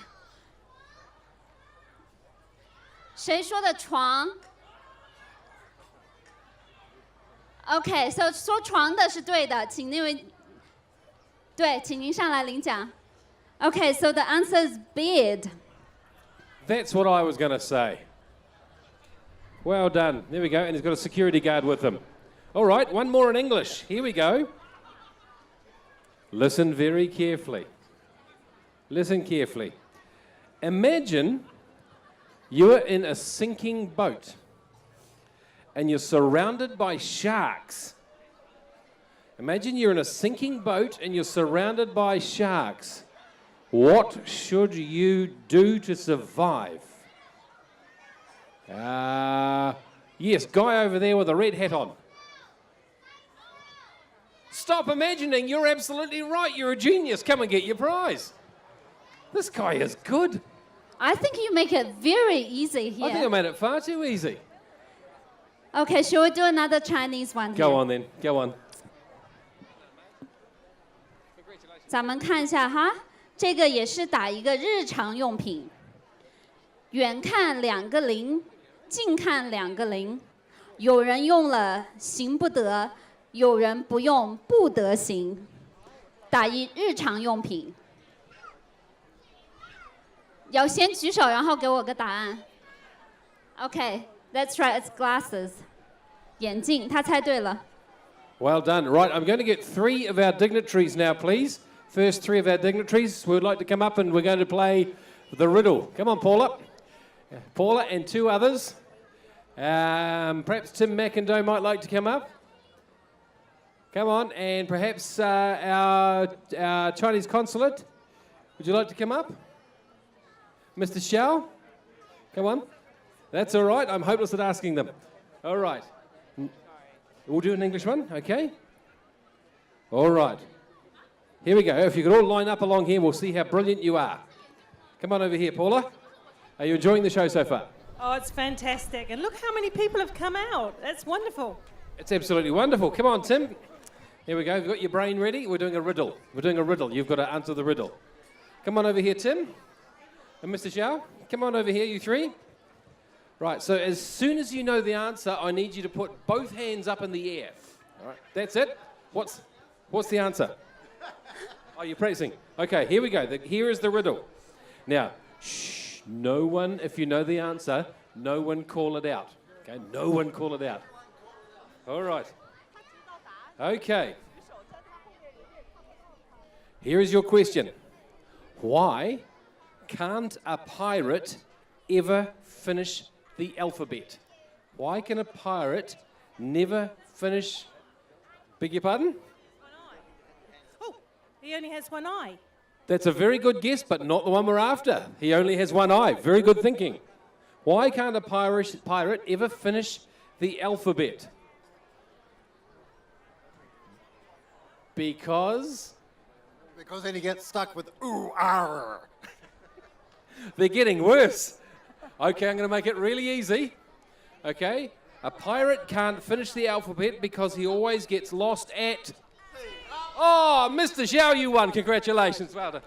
谁说的床 ？OK, so 说床的是对的，请那位，对，请您上来领奖。OK, so the answer is bed. That's what I was going to say. Well done. There we go. And he's got a security guard with him. All right, one more in English. Here we go. Listen very carefully. Listen carefully. Imagine you're in a sinking boat and you're surrounded by sharks. Imagine you're in a sinking boat and you're surrounded by sharks. What should you do to survive? Yes, guy over there with a red hat on. Stop imagining, you're absolutely right. You're a genius. Come and get your prize. This guy is good. I think you make it very easy here. I think I made it far too easy. Okay, shall we do another Chinese one? Go on then, go on. 咱们看一下哈，这个也是打一个日常用品。远看2个零，近看2个零，有人用了行不得，有人不用不得行。打一日常用品。要先举手，然后给我个答案。Okay, that's right, it's glasses. 眼镜，他猜对了。Well done. Right, I'm going to get 3 of our dignitaries now, please. First 3 of our dignitaries would like to come up and we're going to play the riddle. Come on, Paula. Paula and 2 others. Perhaps Tim McIndoe might like to come up. Come on, and perhaps our Chinese consulate. Would you like to come up? Mr. Xiao? Come on. That's all right. I'm hopeless at asking them. All right. We'll do an English one, okay? All right. Here we go. If you could all line up along here, we'll see how brilliant you are. Come on over here, Paula. Are you enjoying the show so far? Oh, it's fantastic. And look how many people have come out. That's wonderful. It's absolutely wonderful. Come on, Tim. Here we go. You've got your brain ready. We're doing a riddle. You've got to answer the riddle. Come on over here, Tim. And Mr. Xiao. Come on over here, you three. Right, so as soon as you know the answer, I need you to put both hands up in the air. All right, that's it. What's the answer? Oh, you're practicing. Okay, here we go. Here is the riddle. Now, shh, no one, if you know the answer, no one call it out. Okay, no one call it out. All right. Okay. Here is your question. Why can't a pirate ever finish the alphabet? Why can a pirate never finish... Beg your pardon? Oh, he only has one eye. That's a very good guess, but not the one we're after. He only has one eye. Very good thinking. Why can't a pirate ever finish the alphabet? Because then he gets stuck with ooh, arr. They're getting worse. Okay, I'm going to make it really easy. Okay, a pirate can't finish the alphabet because he always gets lost at... Oh, Mr. Xiao, you won. Congratulations. Well done.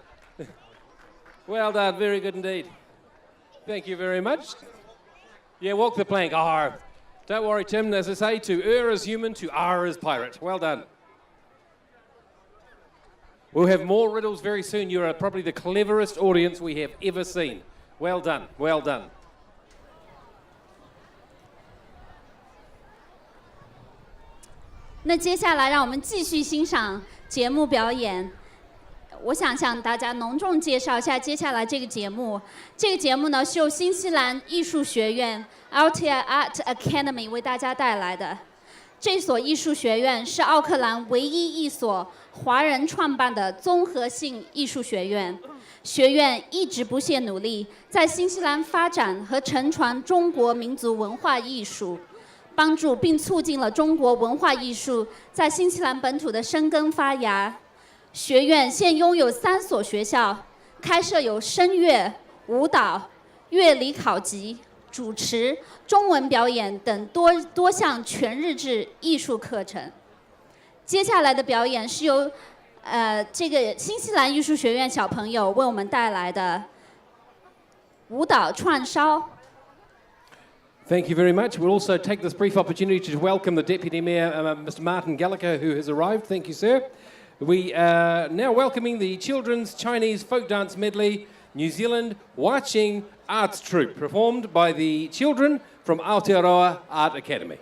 Well done. Very good indeed. Thank you very much. Yeah, walk the plank. R. Don't worry, Tim. As I say, to err is human, to R is pirate. Well done. We'll have more riddles very soon. You are probably the cleverest audience we have ever seen. Well done. Well done.那接下来让我们继续欣赏节目表演。我想向大家隆重介绍一下接下来这个节目。这个节目呢是由新西兰艺术学院 Aotea Art Academy 为大家带来的。这所艺术学院是奥克兰唯一一所华人创办的综合性艺术学院。学院一直不懈努力，在新西兰发展和承传中国民族文化艺术。帮助并促进了中国文化艺术在新西兰本土的生根发芽。学院现拥有3所学校，开设有声乐、舞蹈、乐理考级、主持、中文表演等多项全日制艺术课程。接下来的表演是由这个新西兰艺术学院小朋友为我们带来的舞蹈串烧。Thank you very much. We'll also take this brief opportunity to welcome the Deputy Mayor, Mr. Martin Gallagher, who has arrived. Thank you, sir. We are now welcoming the Children's Chinese Folk Dance Medley New Zealand Waching Arts Troupe, performed by the children from Aotearoa Art Academy.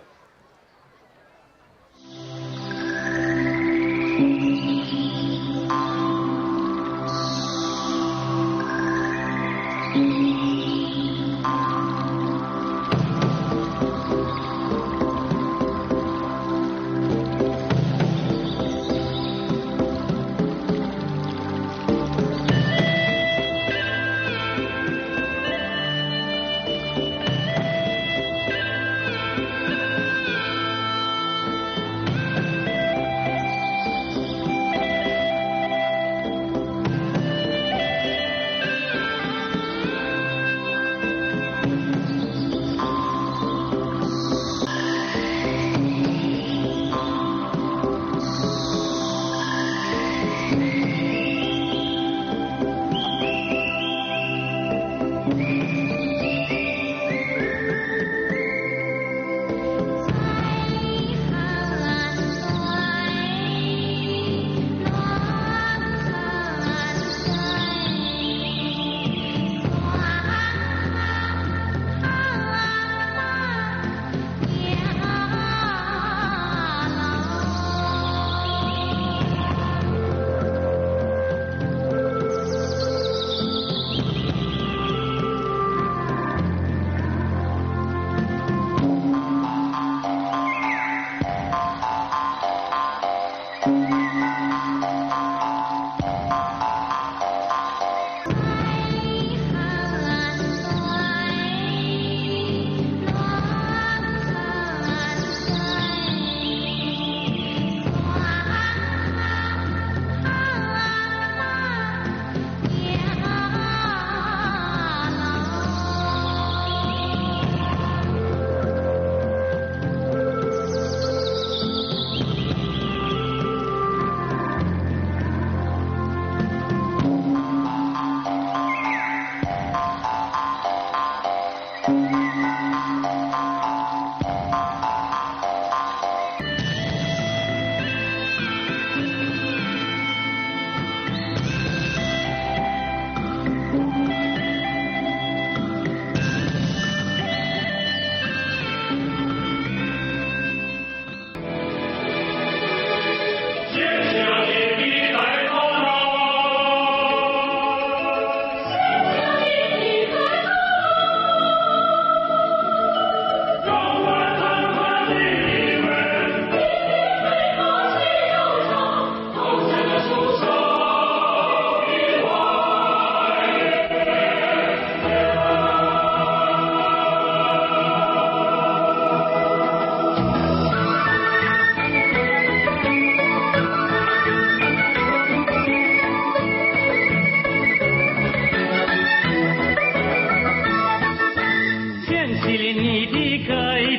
起了你的盖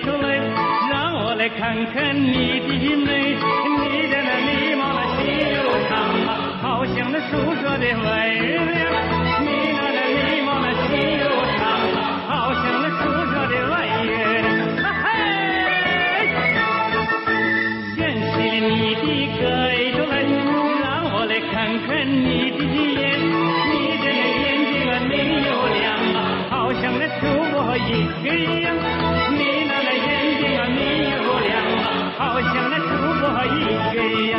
头来，让我来看看你的美。你的那眉毛那细又长啊，好像那树梢的月亮。你那眉毛那细又长啊，好像那树梢的月亮。嘿，掀起了你的盖头来，让我来看看你的眼。你的那眼睛啊没有亮啊，好像那主播一个样。你那眼睛啊没有亮啊，好像那主播一个样。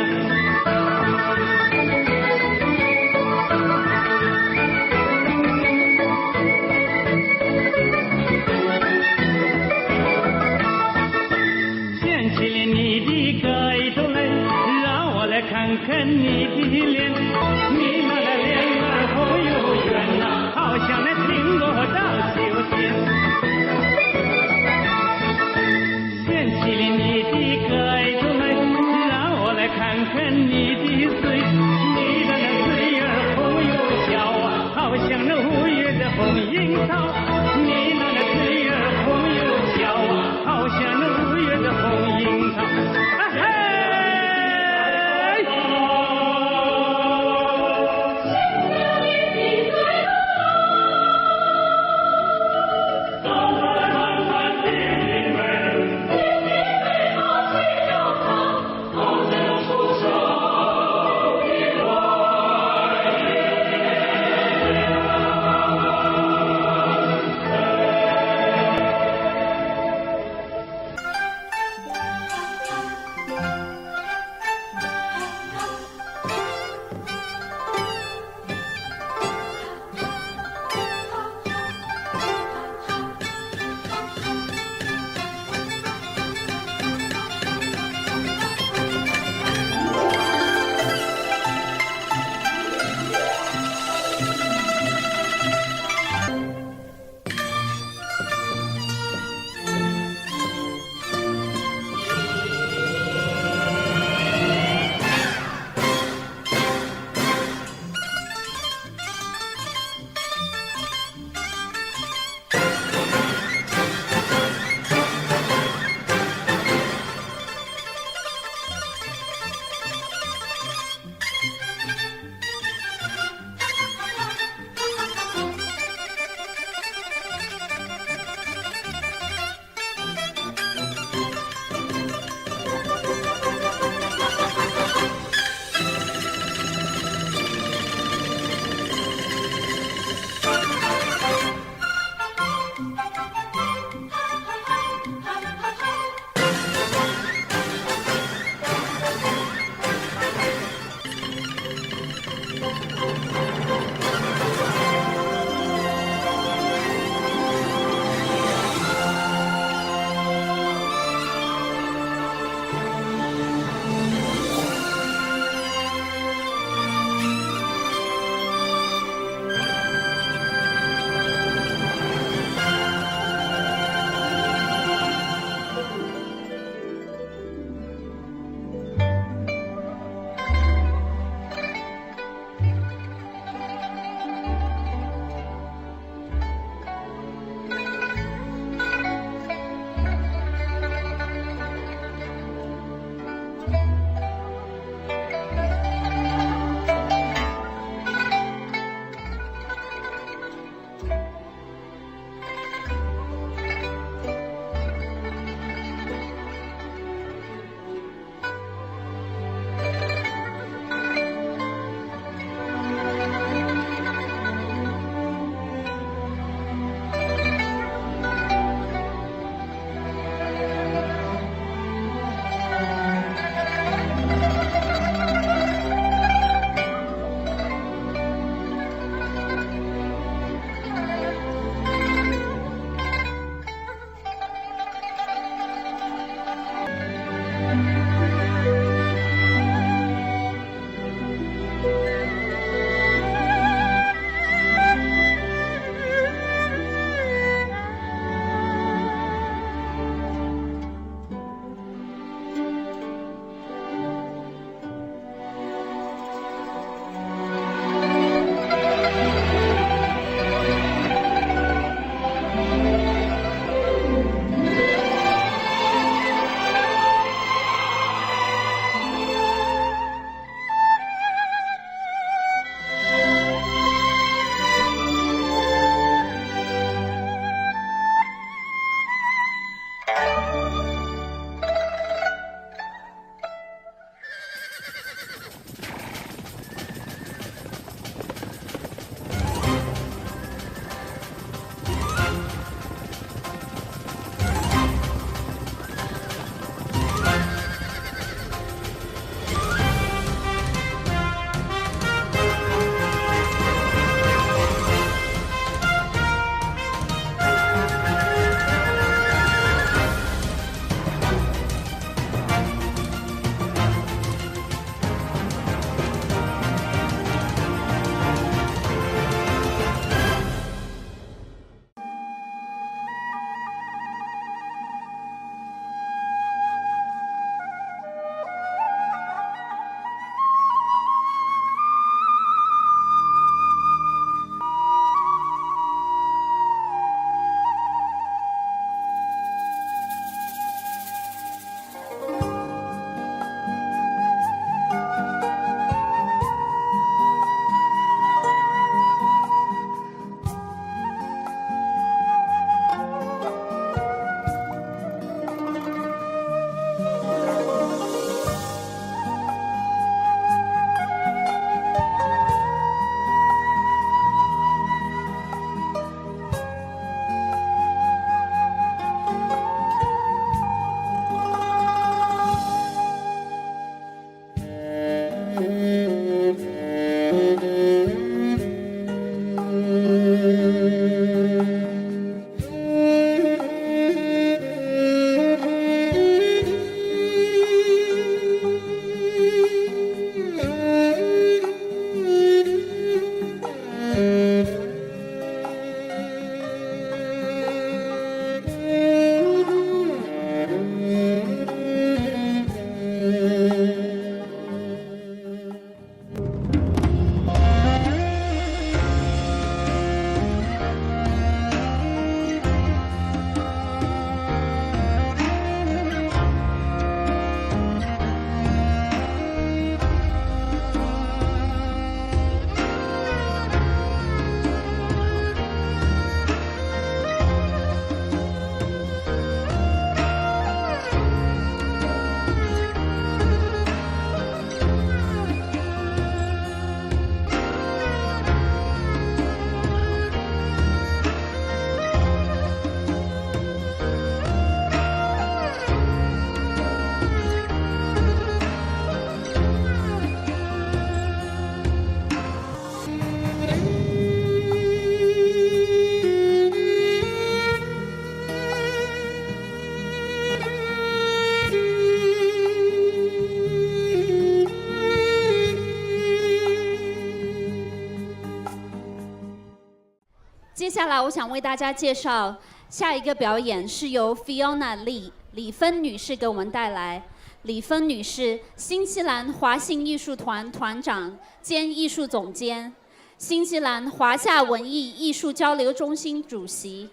下来，我想为大家介绍下一个表演，是由 Fiona Lee 李芬女士给我们带来。李芬女士，新西兰华信艺术团团长兼艺术总监，新西兰华夏文艺艺术交流中心主席，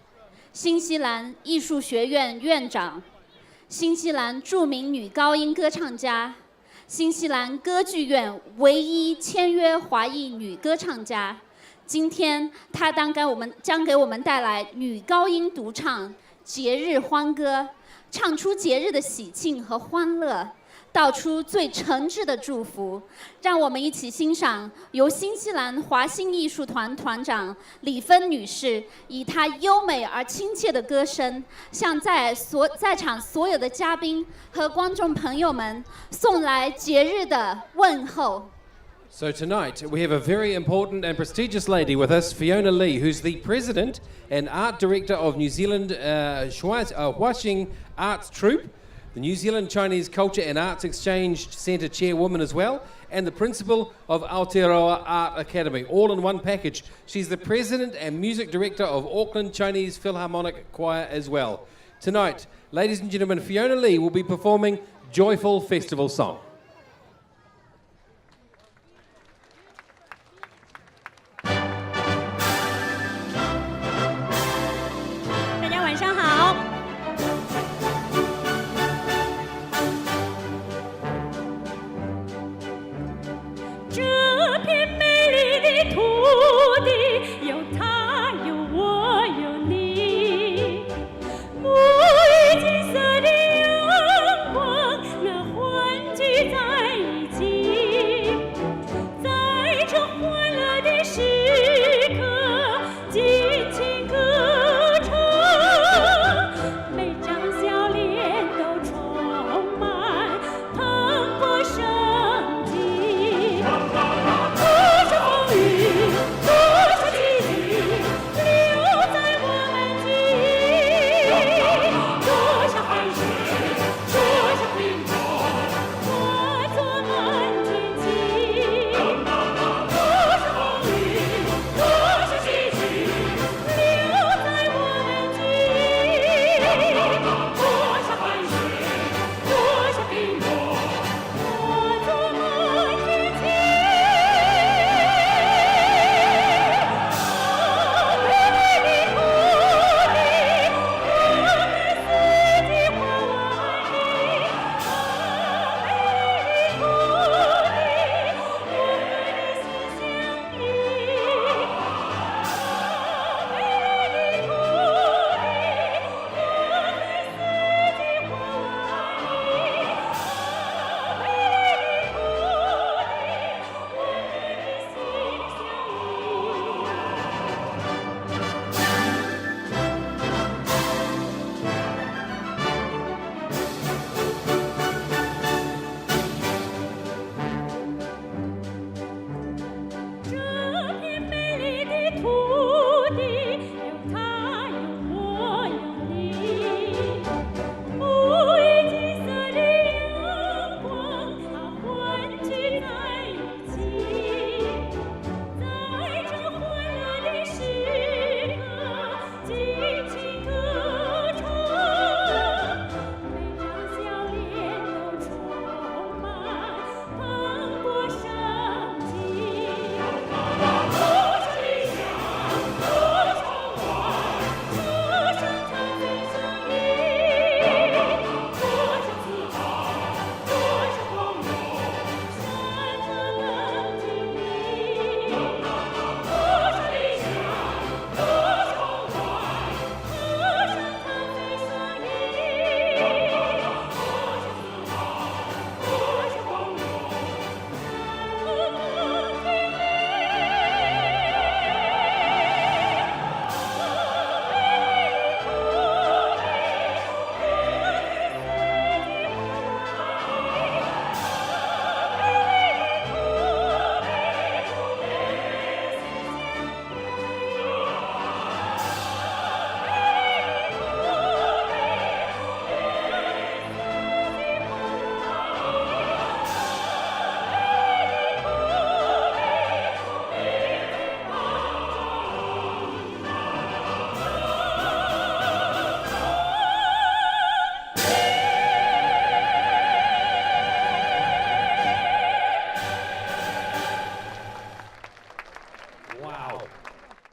新西兰艺术学院院长，新西兰著名女高音歌唱家，新西兰歌剧院唯一签约华裔女歌唱家。今天她将给我们带来女高音独唱《节日欢歌》，唱出节日的喜庆和欢乐，道出最诚挚的祝福。让我们一起欣赏由新西兰华信艺术团团长李芬女士以她优美而亲切的歌声，向在场所有的嘉宾和观众朋友们送来节日的问候。So tonight we have a very important and prestigious lady with us, Fiona Lee, who's the president and art director of New Zealand Huaxing Arts Troupe, the New Zealand Chinese Culture and Arts Exchange Centre chairwoman as well, and the principal of Aotearoa Art Academy, all in one package. She's the president and music director of Auckland Chinese Philharmonic Choir as well. Tonight, ladies and gentlemen, Fiona Lee will be performing Joyful Festival Song.